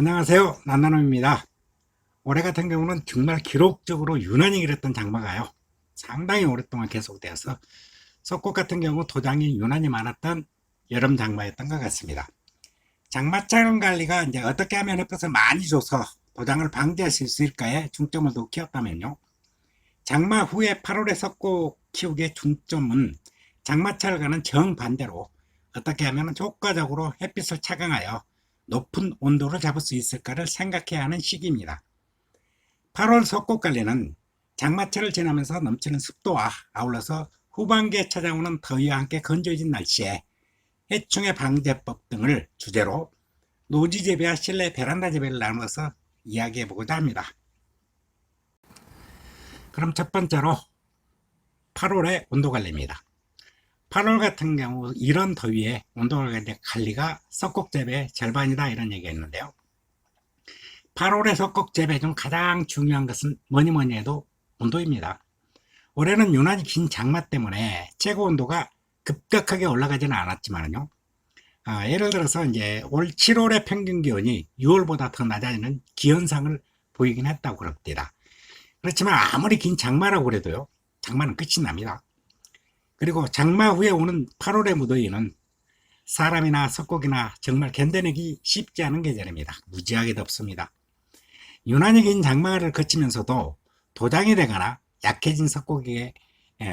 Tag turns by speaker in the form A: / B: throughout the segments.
A: 안녕하세요. 난나놈입니다. 올해 같은 경우는 정말 기록적으로 유난히 길었던 장마가요. 상당히 오랫동안 계속되어서 석곡 같은 경우 도장이 유난히 많았던 여름 장마였던 것 같습니다. 장마철 관리가 이제 어떻게 하면 햇볕을 많이 줘서 도장을 방지할 수 있을까에 중점을 두었다면요. 장마 후에 8월에 석곡 키우기의 중점은 장마철과는 정반대로 어떻게 하면 효과적으로 햇빛을 차광하여 높은 온도를 잡을 수 있을까를 생각해야 하는 시기입니다. 8월 석곡관리는 장마철을 지나면서 넘치는 습도와 아울러서 후반기에 찾아오는 더위와 함께 건조해진 날씨에 해충의 방제법 등을 주제로 노지 재배와 실내 베란다 재배를 나누어서 이야기해 보고자 합니다. 그럼 첫 번째로 8월의 온도 관리입니다. 8월 같은 경우 이런 더위에 온도 관리가 석곡 재배의 절반이다 이런 얘기가 있는데요. 8월의 석곡 재배 중 가장 중요한 것은 뭐니 해도 온도입니다. 올해는 유난히 긴 장마 때문에 최고 온도가 급격하게 올라가지는 않았지만요. 예를 들어서 이제 올 7월의 평균 기온이 6월보다 더 낮아지는 기현상을 보이긴 했다고 그럽니다. 그렇지만 아무리 긴 장마라고 그래도요, 장마는 끝이 납니다. 그리고 장마 후에 오는 8월의 무더위는 사람이나 석곡이나 정말 견뎌내기 쉽지 않은 계절입니다. 무지하게 덥습니다. 유난히 긴 장마를 거치면서도 도장이 되거나 약해진 석곡에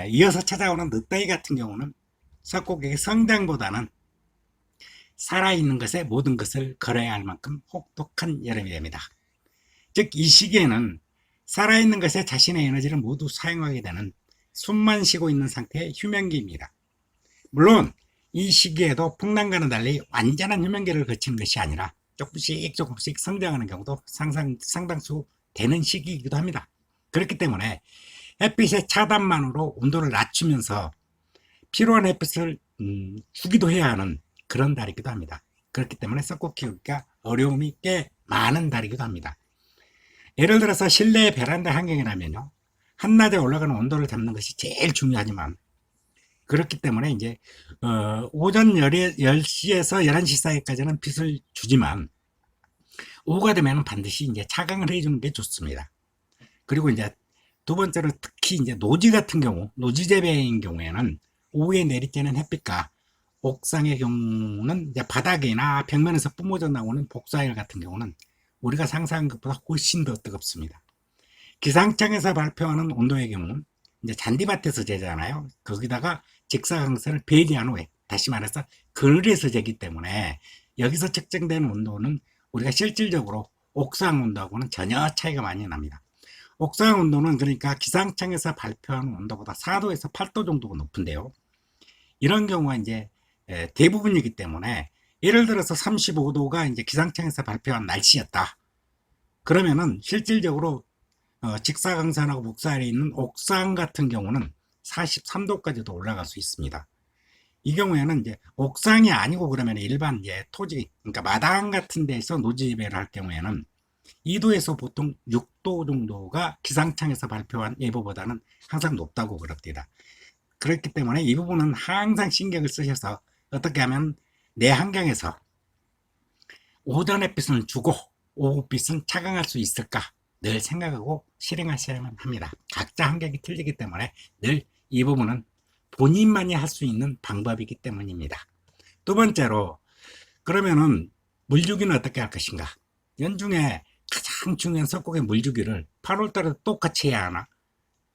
A: 이어서 찾아오는 늦더위 같은 경우는 석곡의 성장보다는 살아있는 것에 모든 것을 걸어야 할 만큼 혹독한 여름이 됩니다. 즉 이 시기에는 살아있는 것에 자신의 에너지를 모두 사용하게 되는 숨만 쉬고 있는 상태의 휴면기입니다. 물론 이 시기에도 풍랑과는 달리 완전한 휴면기를 거치는 것이 아니라 조금씩 성장하는 경우도 상당수 되는 시기이기도 합니다. 그렇기 때문에 햇빛의 차단만으로 온도를 낮추면서 필요한 햇빛을 주기도 해야 하는 그런 달이기도 합니다. 그렇기 때문에 석곡 키우기가 어려움이 꽤 많은 달이기도 합니다. 예를 들어서 실내 베란다 환경이라면요, 한낮에 올라가는 온도를 잡는 것이 제일 중요하지만, 그렇기 때문에 이제 오전 10시에서 11시 사이까지는 빛을 주지만 오후가 되면 반드시 이제 차광을 해주는 게 좋습니다. 그리고 이제 두 번째로 특히 이제 노지 같은 경우, 노지 재배인 경우에는 오후에 내리쬐는 햇빛과 옥상의 경우는 이제 바닥이나 벽면에서 뿜어져 나오는 복사열 같은 경우는 우리가 상상한 것보다 훨씬 더 뜨겁습니다. 기상청에서 발표하는 온도의 경우 이제 잔디밭에서 재잖아요. 거기다가 직사광선을 배제한 후에, 다시 말해서 그늘에서 재기 때문에 여기서 측정되는 온도는 우리가 실질적으로 옥상 온도하고는 전혀 차이가 많이 납니다. 옥상 온도는 그러니까 기상청에서 발표하는 온도보다 4도에서 8도 정도가 높은데요. 이런 경우가 이제 대부분이기 때문에, 예를 들어서 35도가 이제 기상청에서 발표한 날씨였다. 그러면은 실질적으로 직사광선하고 복사열에 있는 옥상 같은 경우는 43도까지도 올라갈 수 있습니다. 이 경우에는 이제 옥상이 아니고 그러면 일반 이제 토지, 그러니까 마당 같은 데서 노지 재배를 할 경우에는 2도에서 보통 6도 정도가 기상청에서 발표한 예보보다는 항상 높다고 그럽니다. 그렇기 때문에 이 부분은 항상 신경을 쓰셔서 어떻게 하면 내 환경에서 오전 햇빛을 주고 오후빛은 차광할 수 있을까 늘 생각하고 실행하셔야만 합니다. 각자 환경이 틀리기 때문에 늘 이 부분은 본인만이 할 수 있는 방법이기 때문입니다. 두 번째로, 그러면은 물주기는 어떻게 할 것인가? 연중에 가장 중요한 석곡의 물주기를 8월달에 똑같이 해야 하나?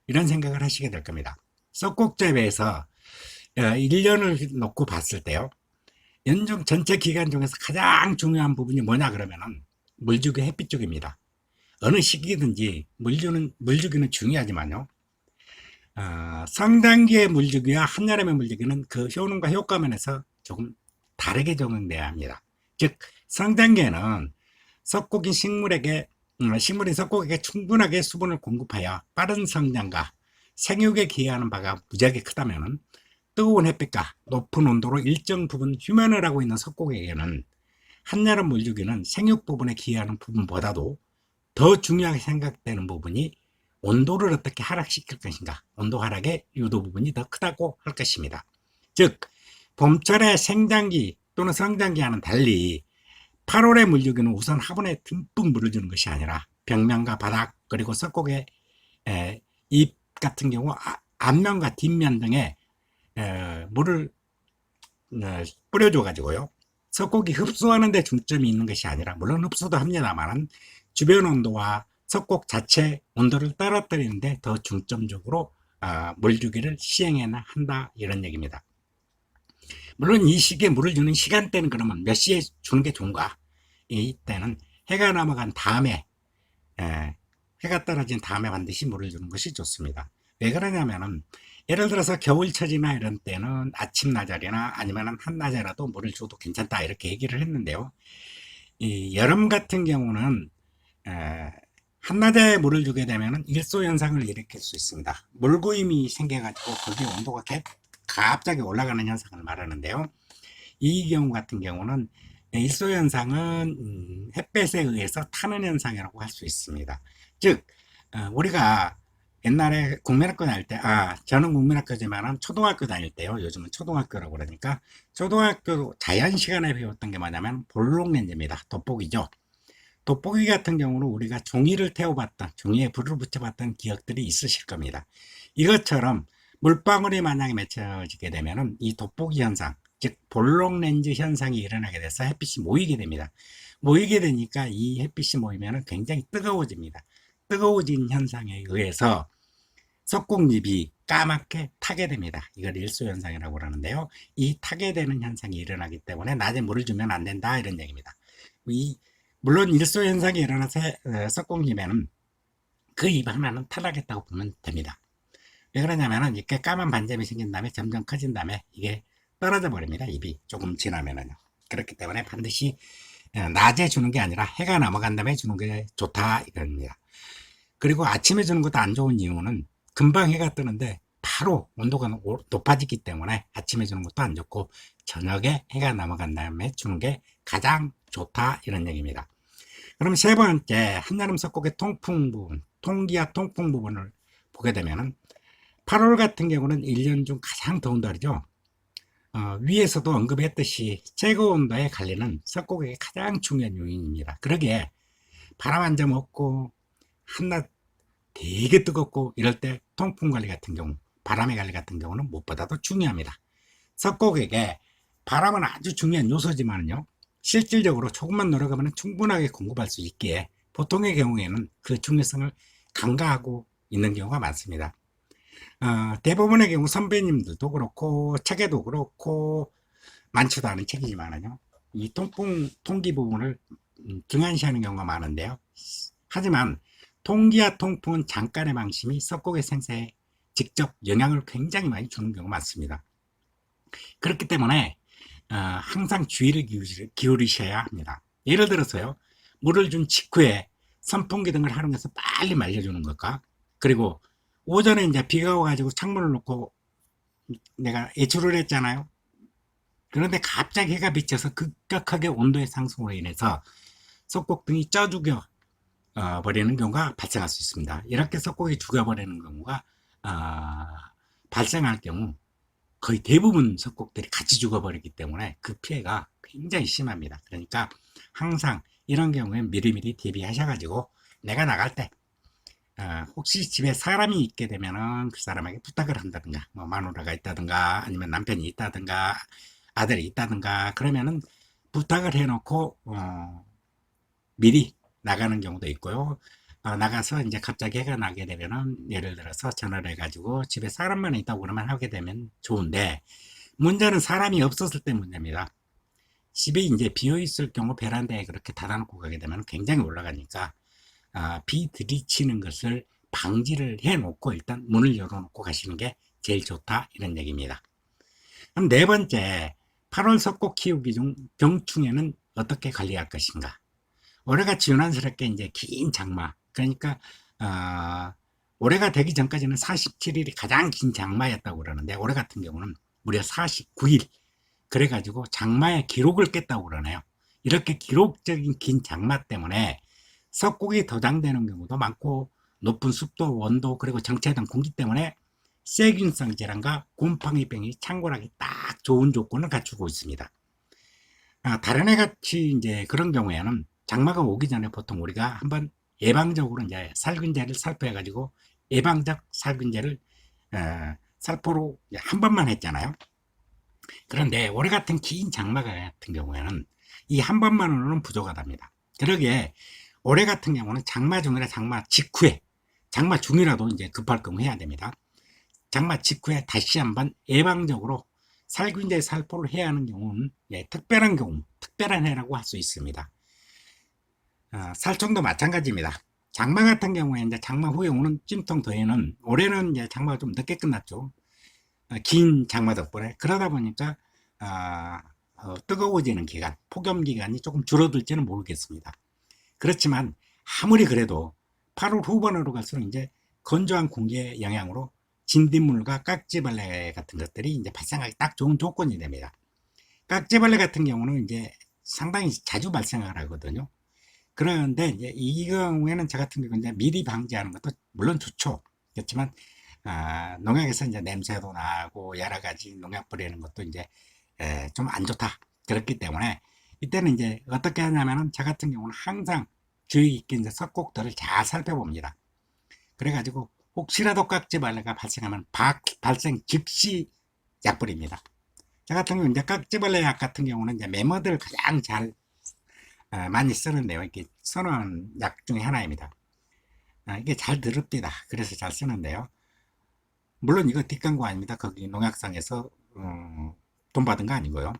A: 이런 생각을 하시게 될 겁니다. 석곡 재배에서 1년을 놓고 봤을 때요, 연중 전체 기간 중에서 가장 중요한 부분이 뭐냐 그러면은 물주기 햇빛 주기입니다. 어느 시기든지 물주기는 중요하지만요, 성장기의 물주기와 한여름의 물주기는 그 효능과 효과 면에서 조금 다르게 적용돼야 합니다. 즉 성장기에는 식물이 석곡에게 충분하게 수분을 공급하여 빠른 성장과 생육에 기여하는 바가 무지하게 크다면, 뜨거운 햇빛과 높은 온도로 일정 부분 휴면을 하고 있는 석곡에게는 한여름 물주기는 생육 부분에 기여하는 부분보다도 더 중요하게 생각되는 부분이 온도를 어떻게 하락시킬 것인가, 온도 하락의 유도 부분이 더 크다고 할 것입니다. 즉 봄철의 생장기 또는 성장기와는 달리 8월에 물주기는 우선 화분에 듬뿍 물을 주는 것이 아니라 벽면과 바닥 그리고 석곡의 잎 같은 경우 앞면과 뒷면 등에 물을 뿌려줘 가지고요, 석곡이 흡수하는 데 중점이 있는 것이 아니라, 물론 흡수도 합니다만 주변 온도와 석곡 자체 온도를 떨어뜨리는데 더 중점적으로 물주기를 시행해야 한다, 이런 얘기입니다. 물론 이 시기에 물을 주는 시간대는 그러면 몇 시에 주는 게 좋은가? 이때는 해가 넘어간 다음에, 해가 떨어진 다음에 반드시 물을 주는 것이 좋습니다. 왜 그러냐면은, 예를 들어서 겨울철이나 이런 때는 아침 나절이나 아니면 한낮에라도 물을 줘도 괜찮다, 이렇게 얘기를 했는데요. 이 여름 같은 경우는 한낮에 물을 주게 되면 일소 현상을 일으킬 수 있습니다. 물고임이 생겨가지고 거기 온도가 갑자기 올라가는 현상을 말하는데요. 이 경우 같은 경우는 일소 현상은 햇볕에 의해서 타는 현상이라고 할 수 있습니다. 즉 우리가 옛날에 국민학교 다닐 때, 저는 국민학교지만 초등학교 다닐 때요, 요즘은 초등학교라고 그러니까, 초등학교 자연 시간에 배웠던 게 뭐냐면 볼록렌즈입니다. 돋보기죠. 돋보기 같은 경우는 우리가 종이를 태워봤던, 종이에 불을 붙여봤던 기억들이 있으실 겁니다. 이것처럼 물방울이 만약에 맺혀지게 되면은 이 돋보기 현상, 즉 볼록렌즈 현상이 일어나게 돼서 햇빛이 모이게 됩니다. 모이게 되니까 이 햇빛이 모이면은 굉장히 뜨거워집니다. 뜨거워진 현상에 의해서 석공잎이 까맣게 타게 됩니다. 이걸 일소현상이라고 그러는데요. 이 타게 되는 현상이 일어나기 때문에 낮에 물을 주면 안 된다, 이런 얘기입니다. 물론 일소현상이 일어나서 석공잎에는 그 잎 하나는 타락했다고 보면 됩니다. 왜 그러냐면은 이렇게 까만 반점이 생긴 다음에 점점 커진 다음에 이게 떨어져 버립니다. 잎이 조금 지나면은요. 그렇기 때문에 반드시 낮에 주는 게 아니라 해가 넘어간 다음에 주는 게 좋다, 이겁니다. 그리고 아침에 주는 것도 안 좋은 이유는 금방 해가 뜨는데 바로 온도가 높아지기 때문에 아침에 주는 것도 안 좋고, 저녁에 해가 넘어간 다음에 주는 게 가장 좋다, 이런 얘기입니다. 그럼 세 번째, 한여름 석곡의 통풍 부분, 통기와 통풍 부분을 보게 되면은 8월 같은 경우는 1년 중 가장 더운 달이죠. 위에서도 언급했듯이 최고 온도의 관리는 석곡의 가장 중요한 요인입니다. 그러기에 바람 한 점 없고 한낮 되게 뜨겁고 이럴 때 통풍 관리 같은 경우, 바람의 관리 같은 경우는 무엇보다도 중요합니다. 석곡에게 바람은 아주 중요한 요소지만요, 실질적으로 조금만 노력하면 충분하게 공급할 수 있기에 보통의 경우에는 그 중요성을 간과하고 있는 경우가 많습니다. 대부분의 경우 선배님들도 그렇고 책에도 그렇고 많지도 않은 책이지만요, 이 통기 부분을 등한시하는 경우가 많은데요. 하지만 통기와 통풍은 잠깐의 방심이 석곡의 생사에 직접 영향을 굉장히 많이 주는 경우가 많습니다. 그렇기 때문에 항상 주의를 기울이셔야 합니다. 예를 들어서요, 물을 준 직후에 선풍기 등을 활용해서 빨리 말려주는 것과, 그리고 오전에 이제 비가 와가지고 창문을 놓고 내가 외출을 했잖아요. 그런데 갑자기 해가 비쳐서 급격하게 온도의 상승으로 인해서 석곡 등이 쪄 죽여 버리는 경우가 발생할 수 있습니다. 이렇게 석곡이 죽어버리는 경우가 발생할 경우 거의 대부분 석곡들이 같이 죽어버리기 때문에 그 피해가 굉장히 심합니다. 그러니까 항상 이런 경우에 미리미리 대비하셔가지고 내가 나갈 때 혹시 집에 사람이 있게 되면은 그 사람에게 부탁을 한다든가, 뭐 마누라가 있다든가 아니면 남편이 있다든가 아들이 있다든가 그러면은 부탁을 해놓고 미리 나가는 경우도 있고요. 나가서 이제 갑자기 해가 나게 되면은 예를 들어서 전화를 해가지고 집에 사람만 있다고 그러면 하게 되면 좋은데, 문제는 사람이 없었을 때 문제입니다. 집에 이제 비어 있을 경우 베란다에 그렇게 닫아놓고 가게 되면 굉장히 올라가니까 비 들이치는 것을 방지를 해놓고 일단 문을 열어놓고 가시는 게 제일 좋다, 이런 얘기입니다. 그럼 네 번째, 8월 석곡 키우기 중 병충해는 어떻게 관리할 것인가? 올해같이 유난스럽게 이제 긴 장마, 그러니까 올해가 되기 전까지는 47일이 가장 긴 장마였다고 그러는데, 올해 같은 경우는 무려 49일, 그래가지고 장마의 기록을 깼다고 그러네요. 이렇게 기록적인 긴 장마 때문에 석곡이 도장되는 경우도 많고, 높은 습도, 원도, 그리고 정체된 공기 때문에 세균성 질환과 곰팡이병이 창궐하기 딱 좋은 조건을 갖추고 있습니다. 다른 애 같이 이제 그런 경우에는 장마가 오기 전에 보통 우리가 한번 예방적으로 이제 살균제를 살포해가지고 예방적 살균제를 살포로 한 번만 했잖아요. 그런데 올해 같은 긴 장마 같은 경우에는 이 한 번만으로는 부족하답니다. 그러기에 올해 같은 경우는 장마 중이나 장마 직후에, 장마 중이라도 이제 급할 경우 해야 됩니다. 장마 직후에 다시 한번 예방적으로 살균제 살포를 해야 하는 경우는 특별한 경우, 특별한 해라고 할 수 있습니다. 살충도 마찬가지입니다. 장마 같은 경우에 이제 장마 후에 오는 찜통 더위는 올해는 이제 장마가 좀 늦게 끝났죠. 긴 장마 덕분에. 그러다 보니까 뜨거워지는 기간, 폭염 기간이 조금 줄어들지는 모르겠습니다. 그렇지만 아무리 그래도 8월 후반으로 갈수록 이제 건조한 공기의 영향으로 진딧물과 깍지벌레 같은 것들이 이제 발생하기 딱 좋은 조건이 됩니다. 깍지벌레 같은 경우는 이제 상당히 자주 발생을 하거든요. 그런데 이제 이 경우에는 저 같은 경우는 이제 미리 방지하는 것도 물론 좋죠. 그렇지만 농약에서 이제 냄새도 나고 여러 가지 농약 뿌리는 것도 이제 좀 안 좋다. 그렇기 때문에 이때는 이제 어떻게 하냐면은 저 같은 경우는 항상 주의 깊게 이제 석곡들을 잘 살펴봅니다. 그래가지고 혹시라도 깍지벌레가 발생하면 발생 즉시 약 뿌립니다. 저 같은 경우 이제 깍지벌레 약 같은 경우는 이제 매머들 가장 잘 많이 쓰는데요. 이게 선호하는 약 중에 하나입니다. 이게 잘 들읍니다. 그래서 잘 쓰는데요. 물론 이거 뒷광고 아닙니다. 거기 농약상에서 돈 받은 거 아니고요.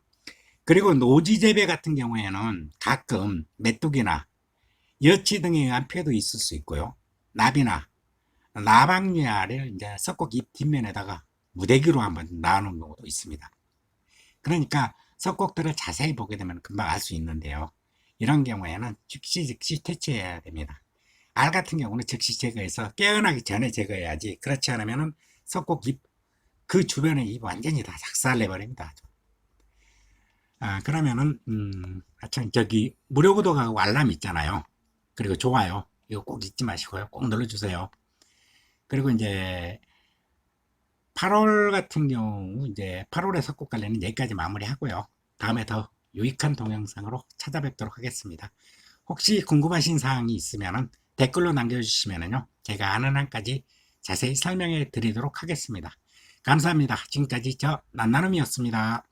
A: 그리고 노지 재배 같은 경우에는 가끔 메뚜기나 여치 등에 의한 피해도 있을 수 있고요. 나비나 나방류알을 이제 석곡 잎 뒷면에다가 무대기로 한번 놔놓은 경우도 있습니다. 그러니까 석곡들을 자세히 보게 되면 금방 알 수 있는데요. 이런 경우에는 즉시 퇴치해야 됩니다. 알 같은 경우는 즉시 제거해서 깨어나기 전에 제거해야지. 그렇지 않으면 석곡 잎, 그 주변의 잎 완전히 다 작살내버립니다. 그러면은 참 저기 무료 구독하고 알람 있잖아요. 그리고 좋아요. 이거 꼭 잊지 마시고요. 꼭 눌러주세요. 그리고 이제 8월 같은 경우 이제 8월의 석곡 관련은 여기까지 마무리하고요. 다음에 더 유익한 동영상으로 찾아뵙도록 하겠습니다. 혹시 궁금하신 사항이 있으면 댓글로 남겨주시면요. 제가 아는 한까지 자세히 설명해 드리도록 하겠습니다. 감사합니다. 지금까지 저 난나눔이었습니다.